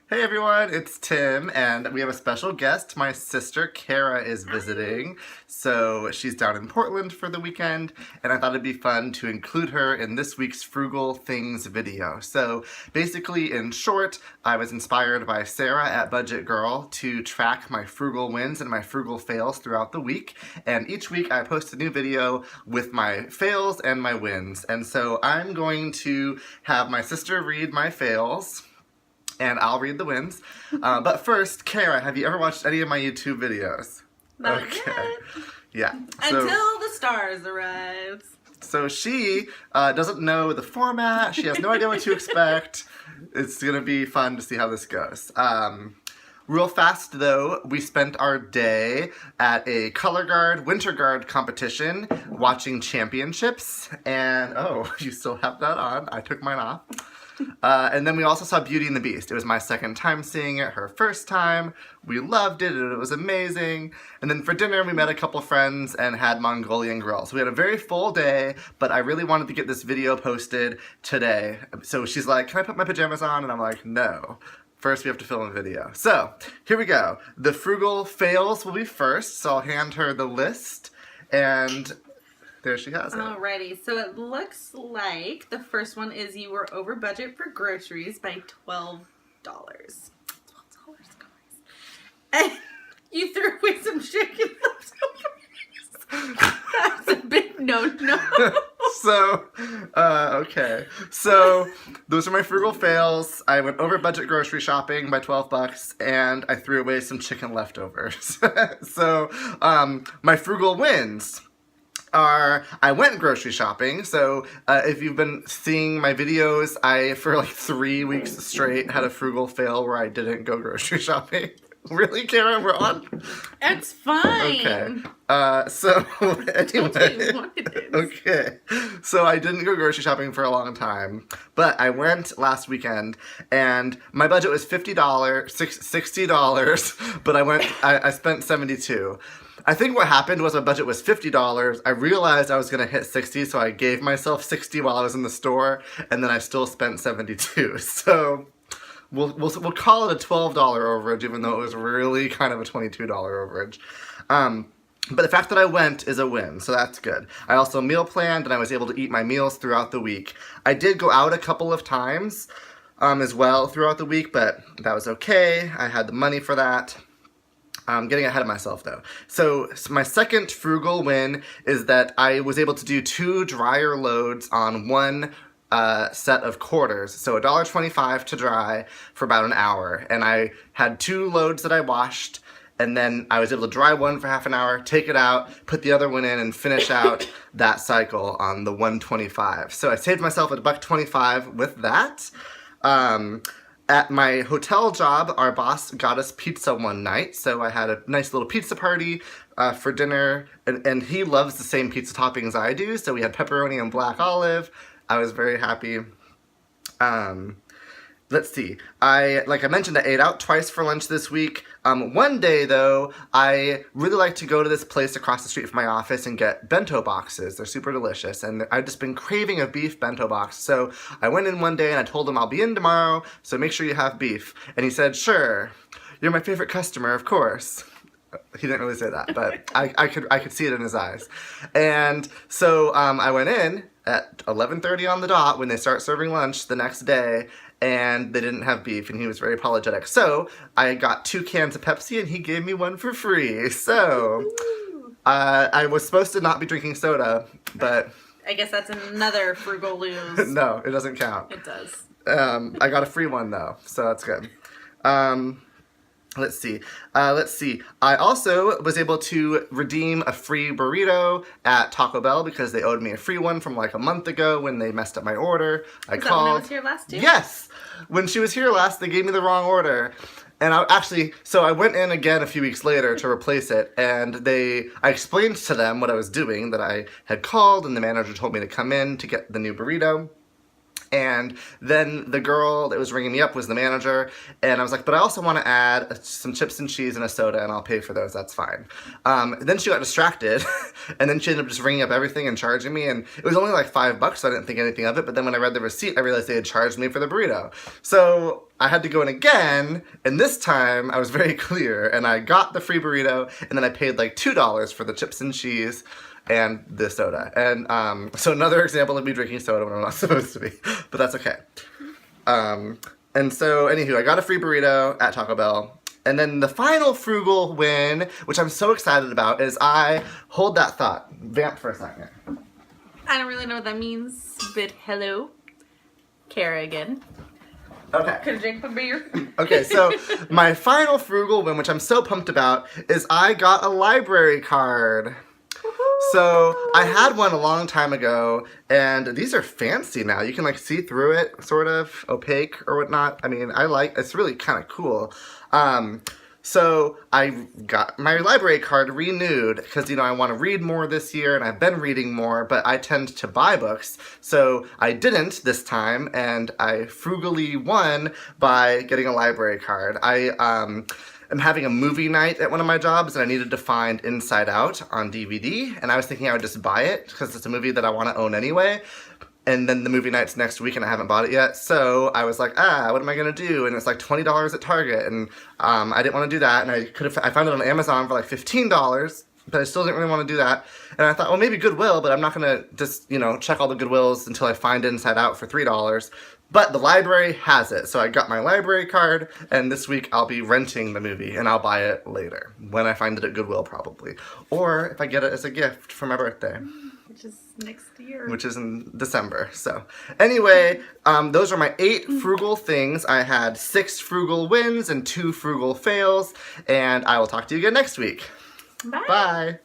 Hey everyone, it's Tim, and we have a special guest. My sister Kara is visiting, so she's down in Portland for the weekend, and I thought it'd be fun to include her in this week's Frugal Things video. So basically, in short, I was inspired by Sarah at Budget Girl to track my Frugal Wins and my Frugal Fails throughout the week, and each week I post a new video with my fails and my wins. And so I'm going to have my sister read my fails, and I'll read the wins. But first, Kara, have you ever watched any of my YouTube videos? Not yet. Yeah. Until the stars arrives. So she doesn't know the format. She has no idea what to expect. It's going to be fun to see how this goes. Real fast, though, we spent our day at a color guard, winter guard competition watching championships. And, oh, you still have that on. I took mine off. And then we also saw Beauty and the Beast. It was my second time seeing it, her first time. We loved it, and it was amazing. And then for dinner, we met a couple friends and had Mongolian grill. So we had a very full day, but I really wanted to get this video posted today. So she's like, can I put my pajamas on? And I'm like, no. First, we have to film a video. So, here we go. The Frugal Fails will be first, so I'll hand her the list, and there she has it. Alrighty, so it looks like the first one is you were over budget for groceries by $12. $12, guys. And you threw away some chicken leftovers. That's a big no-no. So, okay. So, those are my frugal fails. I went over budget grocery shopping by $12, and I threw away some chicken leftovers. So, my frugal wins are, I went grocery shopping. So if you've been seeing my videos, I, for like 3 weeks straight, had a frugal fail where I didn't go grocery shopping. Really, Kara? We're on? It's fine. Okay. So, anyway. What it is. Okay. So, I didn't go grocery shopping for a long time, but I went last weekend, and my budget was $50, $60, but I spent $72. I think what happened was my budget was $50. I realized I was going to hit 60, so I gave myself 60 while I was in the store, and then I still spent 72. So we'll call it a $12 overage, even though it was really kind of a $22 overage. But the fact that I went is a win, so that's good. I also meal planned, and I was able to eat my meals throughout the week. I did go out a couple of times as well throughout the week, but that was okay. I had the money for that. I'm getting ahead of myself, though. So my second frugal win is that I was able to do 2 dryer loads on one set of quarters. So $1.25 to dry for about an hour. And I had 2 loads that I washed, and then I was able to dry one for half an hour, take it out, put the other one in, and finish out that cycle on the $1.25. So I saved myself $1.25 with that. At my hotel job, our boss got us pizza one night, so I had a nice little pizza party for dinner, and he loves the same pizza toppings I do, so we had pepperoni and black olive. I was very happy. Let's see. Like I mentioned, I ate out twice for lunch this week. One day, though, I really like to go to this place across the street from my office and get bento boxes. They're super delicious, and I've just been craving a beef bento box. So I went in one day and I told him I'll be in tomorrow, so make sure you have beef. And he said, sure. You're my favorite customer, of course. He didn't really say that, but I could see it in his eyes. And so I went in at 11:30 on the dot when they start serving lunch the next day, and they didn't have beef, and he was very apologetic. So I got 2 cans of Pepsi, and he gave me one for free. So I was supposed to not be drinking soda, but I guess that's another frugal lose. no, it doesn't count. It does. I got a free one, though, so that's good. Let's see. I also was able to redeem a free burrito at Taco Bell because they owed me a free one from like a month ago when they messed up my order. I called. That when I was here last too? Yes! When she was here last, they gave me the wrong order. And so I went in again a few weeks later to replace it, and I explained to them what I was doing, that I had called, and the manager told me to come in to get the new burrito. And then the girl that was ringing me up was the manager, and I was like, but I also want to add some chips and cheese and a soda, and I'll pay for those, that's fine. Then she got distracted, and then she ended up just ringing up everything and charging me, and it was only like $5, so I didn't think anything of it, but then when I read the receipt, I realized they had charged me for the burrito. So I had to go in again, and this time I was very clear, and I got the free burrito, and then I paid like $2 for the chips and cheese and the soda. And so another example of me drinking soda when I'm not supposed to be, but that's okay. And so anywho, I got a free burrito at Taco Bell. And then the final frugal win, which I'm so excited about, is hold that thought. Vamp for a second. I don't really know what that means, but hello. Kara again. Okay. Could I drink a beer? Okay, so my final frugal win, which I'm so pumped about, is I got a library card. So I had one a long time ago, and these are fancy now. You can like see through it, sort of opaque or whatnot. I mean, it's really kind of cool. So I got my library card renewed because, I want to read more this year, and I've been reading more, but I tend to buy books. So I didn't this time, and I frugally won by getting a library card. I'm having a movie night at one of my jobs, and I needed to find Inside Out on DVD, and I was thinking I would just buy it because it's a movie that I want to own anyway. And then the movie night's next week, and I haven't bought it yet. So I was like, what am I gonna do? And it's like $20 at Target, and I didn't want to do that. And I found it on Amazon for like $15, but I still didn't really want to do that. And I thought, well, maybe Goodwill, but I'm not gonna just check all the Goodwills until I find Inside Out for $3. But the library has it, so I got my library card, and this week I'll be renting the movie, and I'll buy it later, when I find it at Goodwill probably. Or if I get it as a gift for my birthday. Which is next year. Which is in December, so. Anyway, those are my 8 frugal things. I had 6 frugal wins and 2 frugal fails, and I will talk to you again next week. Bye. Bye.